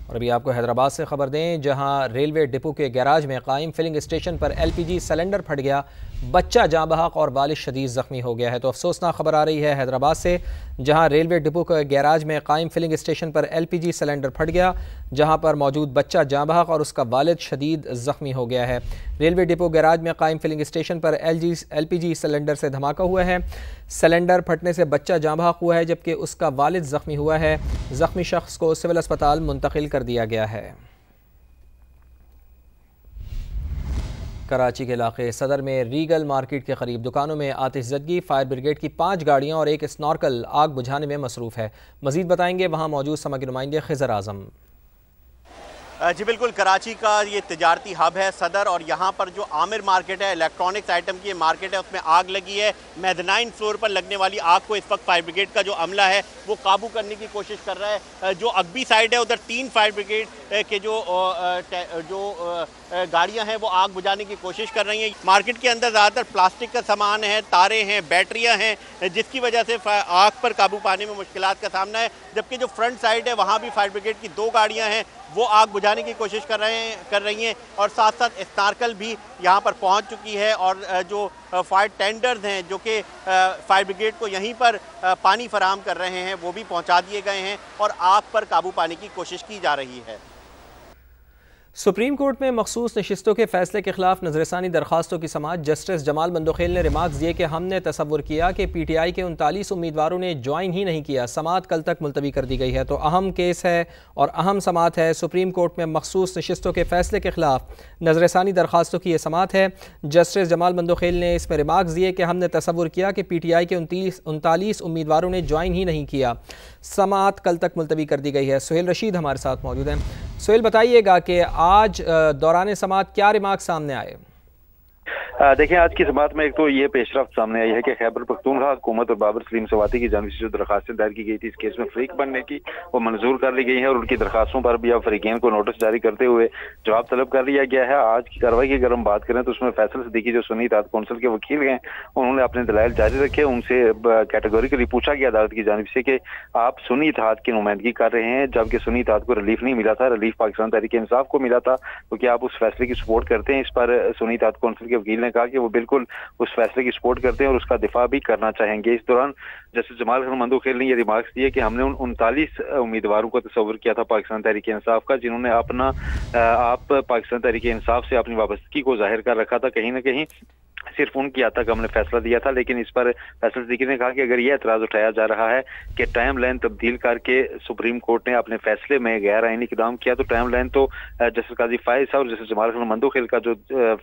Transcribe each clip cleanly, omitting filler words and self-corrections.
और अभी आपको हैदराबाद से खबर दें, जहां रेलवे डिपो के गैराज में कायम फिलिंग स्टेशन पर एलपीजी सिलेंडर फट गया, बच्चा जाँ बहक और वालिद शदीद ज़ख्मी हो गया है। तो अफसोसनाक खबर आ रही है हैदराबाद से, जहां रेलवे डिपो के गैराज में कायम फिलिंग स्टेशन पर एलपीजी सिलेंडर फट गया, जहां पर मौजूद बच्चा जाँ बहक और उसका वालिद शदीद ज़ख्मी हो गया है। रेलवे डिपो गैराज में कायम फिलिंग स्टेशन पर एलपीजी सिलेंडर से धमाका हुआ है। सिलेंडर फटने से बच्चा जाँ बहक हुआ है, जबकि उसका वालिद ज़ख्मी हुआ है। ज़ख्मी शख्स को सिविल अस्पताल मुंतकिल कर दिया गया है। कराची के इलाके सदर में रीगल मार्केट के करीब दुकानों में आतिशज़दगी, फायर ब्रिगेड की 5 गाड़ियां और एक स्नॉर्कल आग बुझाने में मसरूफ़ है। मज़ीद बताएंगे वहां मौजूद समा के नुमाइंदे खिज़र आज़म। जी बिल्कुल, कराची का ये तिजारती हब है सदर, और यहाँ पर जो आमिर मार्केट है, इलेक्ट्रॉनिक्स आइटम की मार्केट है, उसमें आग लगी है। मेज़नाइन फ्लोर पर लगने वाली आग को इस वक्त फायर ब्रिगेड का जो अमला है वो काबू करने की कोशिश कर रहा है। जो अगबी साइड है उधर 3 फायर ब्रिगेड के जो गाड़ियाँ हैं वो आग बुझाने की कोशिश कर रही हैं। मार्केट के अंदर ज़्यादातर प्लास्टिक का सामान है, तारें हैं, बैटरियाँ हैं, जिसकी वजह से आग पर काबू पाने में मुश्किलात का सामना है। जबकि जो फ्रंट साइड है वहाँ भी फायर ब्रिगेड की 2 गाड़ियाँ हैं, वो आग बुझाने की कोशिश कर रही हैं, और साथ साथ स्नार्कल भी यहाँ पर पहुँच चुकी है। और जो फायर टेंडर्स हैं जो कि फायर ब्रिगेड को यहीं पर पानी फराहम कर रहे हैं, वो भी पहुँचा दिए गए हैं और आग पर काबू पाने की कोशिश की जा रही है। सुप्रीम कोर्ट में मखसूस नशिस्तों के फैसले के खिलाफ नजरसानी दरखास्तों की समाअत जस्टिस जमाल मंदोखेल ने रिमार्क्स दिए कि हमने तसव्वुर किया कि पीटीआई के 39 उम्मीदवारों ने ज्वाइन ही नहीं किया, समाअत कल तक मुलतवी कर दी गई है। तो अहम केस है और अहम समाअत है। सुप्रीम कोर्ट में मखसूस नशिस्तों के फैसले के खिलाफ नजरसानी दरखास्तों की यह समाअत है। जस्टिस जमाल मंदोखेल ने इसमें रिमार्क्स दिए कि हमने तसव्वुर किया कि पीटीआई के 39 उम्मीदवारों ने ज्वाइन ही नहीं किया, समाअत कल तक मुलतवी कर दी गई है। सुहेल रशीद हमारे साथ मौजूद हैं। सुहेल, बताइएगा कि आज दौरान समाअत क्या रिमार्क सामने आए? देखिए, आज की समाअत में एक तो ये पेशरफ्त सामने आई है कि खैबर पख्तूनख्वा हुकूमत और बाबर सलीम सवाती की जानिब से जो दरखास्तें दायर की गई थी इस केस में फरीक बनने की, वो मंजूर कर ली गई है और उनकी दरखास्तों पर भी अब फरीकैन को नोटिस जारी करते हुए जवाब तलब कर लिया गया है। आज की कार्रवाई की अगर हम बात करें तो उसमें फैसल सिद्दीकी जो सुन्नी इत्तेहाद कौंसिल के वकील हैं, उन्होंने अपने दलाइल जारी रखे। उनसे कैटेगोरिकली पूछा गया अदालत की जानिब से कि आप सुन्नी इत्तेहाद की नुमाइंदगी कर रहे हैं, जबकि सुन्नी इत्तेहाद को रिलीफ नहीं मिला था, रिलीफ पाकिस्तान तहरीक इंसाफ को मिला था, तो क्या आप उस फैसले की सपोर्ट करते हैं? इस पर सुन्नी इत्तेहाद कौंसिल के वकील ने कहा कि वो बिल्कुल उस फैसले की सपोर्ट करते हैं और उसका दिफा भी करना चाहेंगे। इस दौरान जस्टिस जमाल खान मंदोखेल ने ये रिमार्क्स दिए कि हमने उन 39 उम्मीदवारों का तस्वर किया था पाकिस्तान तहरीक इंसाफ का, जिन्होंने अपना आप पाकिस्तान तहरीक इंसाफ से अपनी वाबस्तगी को जाहिर कर रखा था। कहीं ना कहीं सिर्फ उनकी हद तक हमने फैसला दिया था, लेकिन इस पर फैसल सिद्दीकी ने कहा कि अगर यह एतराज उठाया जा रहा है कि टाइम लाइन तब्दील करके सुप्रीम कोर्ट ने अपने फैसले में गैर आईनी इक़दाम किया, तो टाइम लाइन तो जस्टिस काजी फायज साहब और जस्टिस जमाल खान मंदोखेल का जो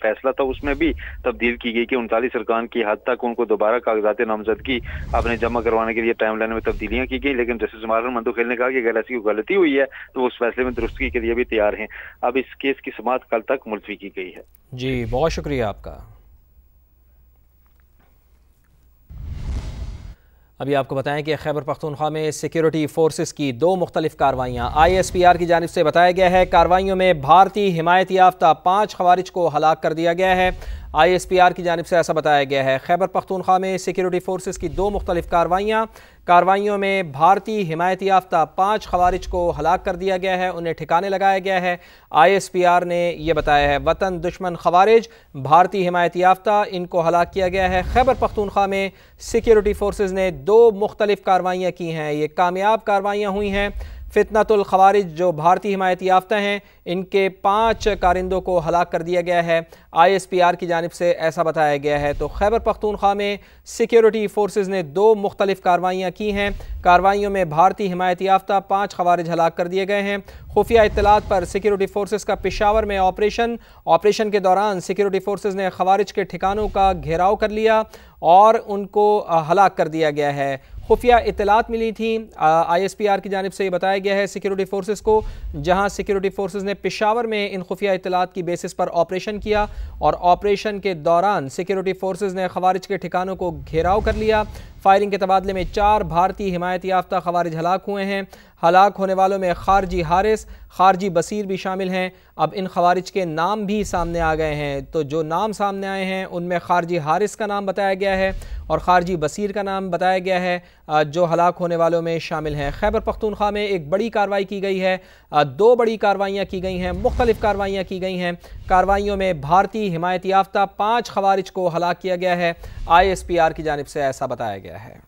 फैसला था उसमें भी तब्दील की गई कि 39 अरकान की हद तक उनको दोबारा कागजात नामजदगी अपने जमा करवाने के लिए टाइम लाइन में तब्दीलियां की गई। लेकिन जस्टिस जमाल खान मंदोखेल ने कहा कि अगर ऐसी कोई गलती हुई है तो वो उस फैसले में दुरुस्ती के लिए भी तैयार हैं। अब इस केस की समाअत कल तक मुलतवी की गई है। जी, बहुत शुक्रिया आपका। अभी आपको बताएं कि खैबर पख्तूनख्वा में सिक्योरिटी फोर्सेस की 2 मुख्तलिफ कार्रवाइयाँ। ISPR की जानिब से बताया गया है कार्रवाइयों में भारतीय हिमायत याफ्ता 5 खवारिज को हलाक कर दिया गया है। ISPR की जानिब से ऐसा बताया गया है। खैबर पख्तूनख्वा में सिक्योरिटी फोर्सेस की 2 मुख्तलिफ कार्रवाइयों में भारतीय हिमायत याफ्ता 5 खवारिज को हलाक कर दिया गया है, उन्हें ठिकाने लगाया गया है। ISPR ने यह बताया है वतन दुश्मन खवारिज भारतीय हिमायत याफ्ता, इनको हलाक किया गया है। खैबर पख्तूनख्वा में सिक्योरिटी फोर्सेस ने 2 मुख्तलिफ कार्रवाइयाँ की हैं, ये कामयाब कार्रवाइयाँ हुई हैं। फितनतुल खवारिज जो भारतीय हिमायत याफ्ता हैं, इनके 5 कारिंदों को हलाक कर दिया गया है। ISPR की जानिब से ऐसा बताया गया है। तो खैबर पख्तूनख्वा में सिक्योरिटी फोर्सेस ने 2 मुख्तलिफ कार्रवाइयाँ की हैं। कार्रवाइयों में भारतीय हिमायत याफ्ता 5 खवारिज हलाक कर दिए गए हैं। खुफिया इत्तलात पर सिक्योरिटी फोर्सेस का पेशावर में ऑपरेशन के दौरान सिक्योरिटी फोर्सेस ने खवारिज के ठिकानों का घेराव कर लिया और उनको हलाक कर दिया गया है। खुफिया इत्तलात मिली थी ISPR की जानिब से ये बताया गया है सिक्योरिटी फोर्सेस को, जहां सिक्योरिटी फोर्सेस ने पेशावर में इन खुफिया इत्तलात की बेसिस पर ऑपरेशन किया और ऑपरेशन के दौरान सिक्योरिटी फोर्सेस ने खवारिज के ठिकानों को घेराव कर लिया। फायरिंग के तबादले में 4 भारतीय हिमायत याफ्ता खवारिज हलाक हुए हैं। हलाक होने वालों में खारजी हारिस, खारजी बसीर भी शामिल हैं। अब इन खवारिज के नाम भी सामने आ गए हैं, तो जो नाम सामने आए हैं उनमें खारजी हारिस का नाम बताया गया है और खारजी बसीर का नाम बताया गया है, जो हलाक होने वालों में शामिल हैं। खैबर पख्तूनख्वा में एक बड़ी कार्रवाई की गई है। दो बड़ी कार्रवाइयाँ की गई हैं, मुख्तलिफ कार्रवाइयाँ की गई हैं। कार्रवाइयों में भारतीय हिमायत याफ्ता 5 खवारिज को हलाक किया गया है। ISPR की जानिब से ऐसा बताया गया है।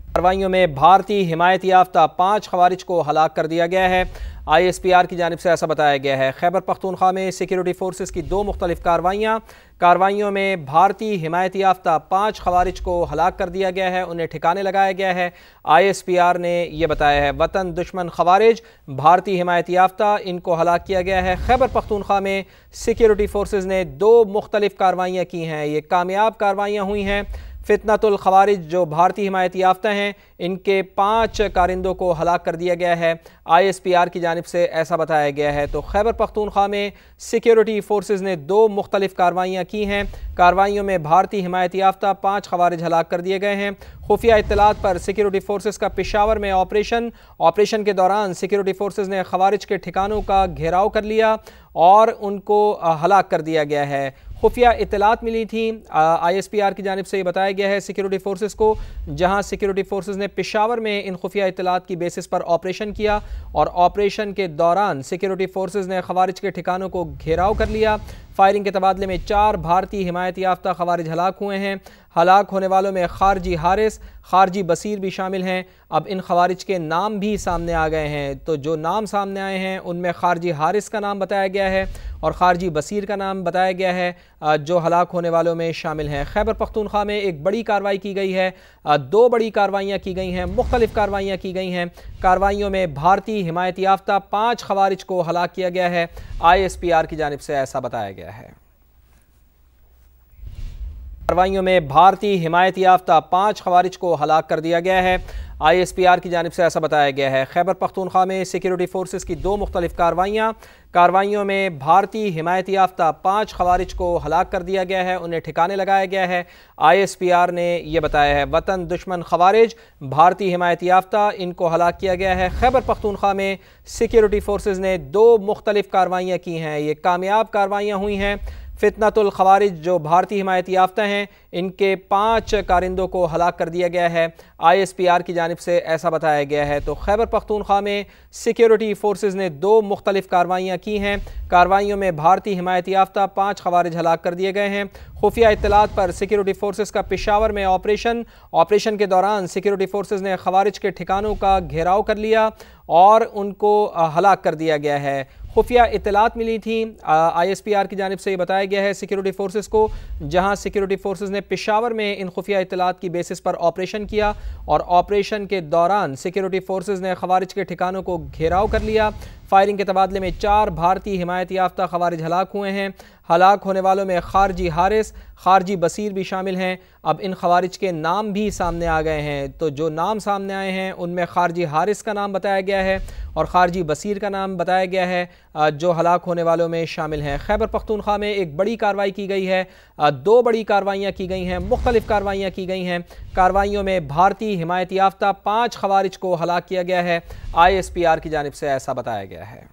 कार्रवाइयों में भारतीय हिमायत याफ्ता 5 खवारिज को हलाक कर दिया गया है। ISPR की जानिब से ऐसा बताया गया है। खैबर पख्तूनख्वा में सिक्योरिटी फोर्सेस की 2 मुख्तलिफ कार्रवाइयों में भारतीय हिमायत याफ्ता 5 खवारिज को हलाक कर दिया गया है, उन्हें ठिकाने लगाया गया है। ISPR ने यह बताया है वतन दुश्मन खवारिज भारतीय हिमायत याफ्ता, इनको हलाक किया गया है। खैबर पख्तूनख्वा में सिक्योरिटी फोर्सेस ने 2 मुख्तलिफ कार्रवाइयाँ की हैं, ये कामयाब कार्रवाइयाँ हुई हैं। फितनतुल खवारिज जो भारतीय हिमायत याफ्ता हैं, इनके 5 कारिंदों को हलाक कर दिया गया है। ISPR की जानिब से ऐसा बताया गया है। तो खैबर पख्तूनख्वा में सिक्योरिटी फोर्सेस ने 2 मुख्तलिफ कार्रवाइयाँ की हैं। कार्रवाइयों में भारतीय हिमायत याफ्ता 5 खवारिज हलाक कर दिए गए हैं। खुफिया इत्तलात पर सिक्योरिटी फोर्सेस का पेशावर में ऑपरेशन के दौरान सिक्योरिटी फोर्सेस ने खवारिज के ठिकानों का घेराव कर लिया और उनको हलाक कर दिया गया है। खुफिया इत्तलात मिली थी, ISPR की जानिब से ये बताया गया है सिक्योरिटी फोर्सेस को, जहां सिक्योरिटी फोर्सेस ने पेशावर में इन खुफिया इत्तलात की बेसिस पर ऑपरेशन किया और ऑपरेशन के दौरान सिक्योरिटी फोर्सेस ने खवारिज के ठिकानों को घेराव कर लिया। फायरिंग के तबादले में 4 भारतीय हिमायत याफ्ता खवारिज हलाक हुए हैं। हलाक होने वालों में खारजी हारिस, खारजी बसीर भी शामिल हैं। अब इन खवारिज के नाम भी सामने आ गए हैं। तो जो नाम सामने आए हैं उनमें खारजी हारिस का नाम बताया गया है और खारजी बसीर का नाम बताया गया है, जो हलाक होने वालों में शामिल हैं। खैबर पख्तूनख्वा में एक बड़ी कार्रवाई की गई है, 2 बड़ी कार्रवाइयाँ की गई हैं, मुख्तलिफ कार्रवाइयाँ की गई हैं। कार्रवाइयों में भारतीय हिमायत याफ्ता 5 खवारिज को हलाक किया गया है। ISPR की जानिब से ऐसा बताया गया है। कार्रवाइयों में भारतीय हिमायत याफ्ता 5 खवारिज को हलाक कर दिया गया है। ISPR की जानिब से ऐसा बताया गया है। खैबर पख्तूनख्वा में सिक्योरिटी फोर्सेस की 2 मुख्तलिफ कार्रवाइयों में भारतीय हिमायत याफ्ता 5 खवारिज को हलाक कर दिया गया है, उन्हें ठिकाने लगाया गया है। ISPR ने यह बताया है वतन दुश्मन खवारिज भारतीय हिमायत याफ्ता, इनको हलाक किया गया है। खैबर पख्तूनख्वा में सिक्योरिटी फोर्सेस ने 2 मुख्तलिफ कार्रवाइयाँ की हैं, ये कामयाब कार्रवाइयाँ हुई हैं। फितनतुल खवारिज जो भारतीय हिमायत याफ्ता हैं, इनके 5 कारिंदों को हलाक कर दिया गया है। ISPR की जानिब से ऐसा बताया गया है। तो खैबर पख्तूनख्वा में सिक्योरिटी फोर्सेस ने 2 मुख्तलिफ कार्रवाइयाँ की हैं। कार्रवाइयों में भारतीय हिमायत याफ्ता 5 खवारिज हलाक कर दिए गए हैं। खुफिया इत्तलात पर सिक्योरिटी फोर्सेस का पेशावर में ऑपरेशन के दौरान सिक्योरिटी फोर्सेस ने खवारिज के ठिकानों का घेराव कर लिया और उनको हलाक कर दिया गया है। खुफिया इत्तलात मिली थी, ISPR की जानिब से ये बताया गया है सिक्योरिटी फोर्सेस को, जहां सिक्योरिटी फोर्सेस ने पेशावर में इन खुफिया इत्तलात की बेसिस पर ऑपरेशन किया और ऑपरेशन के दौरान सिक्योरिटी फोर्सेस ने खवारिज के ठिकानों को घेराव कर लिया। फायरिंग के तबादले में 4 भारतीय हिमायत याफ्ता खवारिज हलाक हुए हैं। हलाक होने वालों में खारजी हारिस, खारजी बसीर भी शामिल हैं। अब इन खवारिज के नाम भी सामने आ गए हैं। तो जो नाम सामने आए हैं उनमें खारजी हारिस का नाम बताया गया है और खारजी बसीर का नाम बताया गया है, जो हलाक होने वालों में शामिल हैं। खैबर पख्तूनख्वा में एक बड़ी कार्रवाई की गई है, 2 बड़ी कार्रवाइयाँ की गई हैं, मुख्तलिफ कार्रवाइयाँ की गई हैं। कार्रवाइयों में भारतीय हिमायत याफ्ता 5 खवारिज को हलाक किया गया है। ISPR की जानिब से ऐसा बताया गया है।